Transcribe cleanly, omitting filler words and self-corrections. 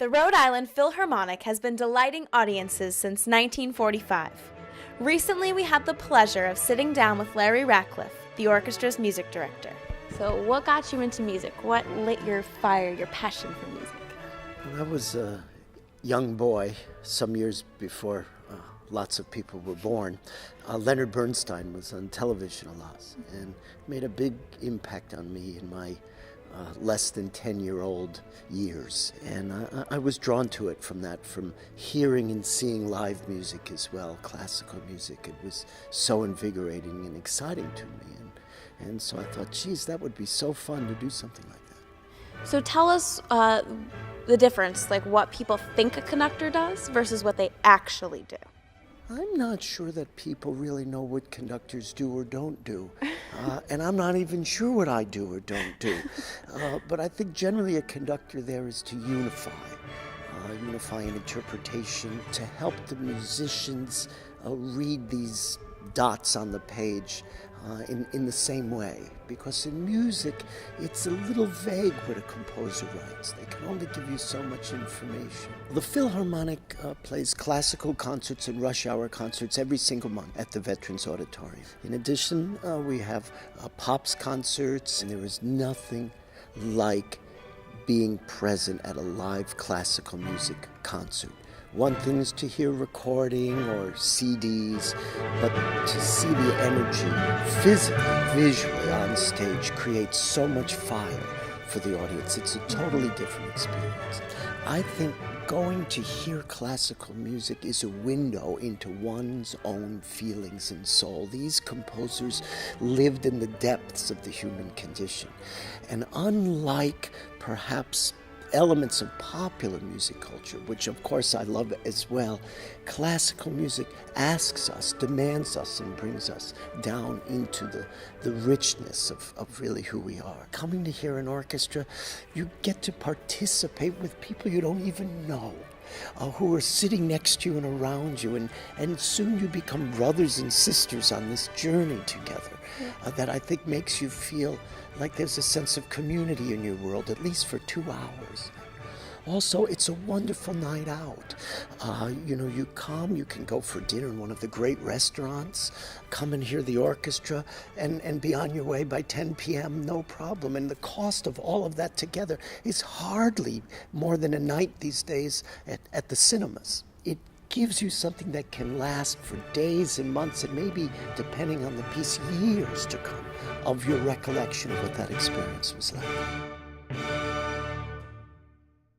The Rhode Island Philharmonic has been delighting audiences since 1945. Recently, we had the pleasure of sitting down with Larry Rachleff, the orchestra's music director. So what got you into music? What lit your fire, your passion for music? When I was a young boy, some years before lots of people were born, Leonard Bernstein was on television a lot and made a big impact on me in my less than 10-year-old years. And I was drawn to it from hearing and seeing live music as well, classical music. It was so invigorating and exciting to me. And so I thought, geez, that would be so fun to do something like that. So tell us the difference, like what people think a conductor does versus what they actually do. I'm not sure that people really know what conductors do or don't do. And I'm not even sure what I do or don't do. But I think generally a conductor there is to unify an interpretation, to help the musicians read these dots on the page in the same way. Because in music, it's a little vague what a composer writes. They can only give you so much information. The Philharmonic plays classical concerts and rush hour concerts every single month at the Veterans Auditorium. In addition, we have Pops concerts, and there is nothing like being present at a live classical music concert. One thing is to hear recording or CDs, but to see the energy physically, visually on stage creates so much fire for the audience. It's a totally different experience. I think going to hear classical music is a window into one's own feelings and soul. These composers lived in the depths of the human condition. And unlike perhaps elements of popular music culture, which of course I love as well, classical music asks us, demands us, and brings us down into the richness of really who we are. Coming to hear an orchestra, you get to participate with people you don't even know, who are sitting next to you and around you, and soon you become brothers and sisters on this journey together that I think makes you feel like there's a sense of community in your world, at least for 2 hours. Also, it's a wonderful night out. You come, you can go for dinner in one of the great restaurants, come and hear the orchestra, and be on your way by 10 p.m., no problem. And the cost of all of that together is hardly more than a night these days at the cinemas. It gives you something that can last for days and months, and maybe, depending on the piece, years to come, of your recollection of what that experience was like.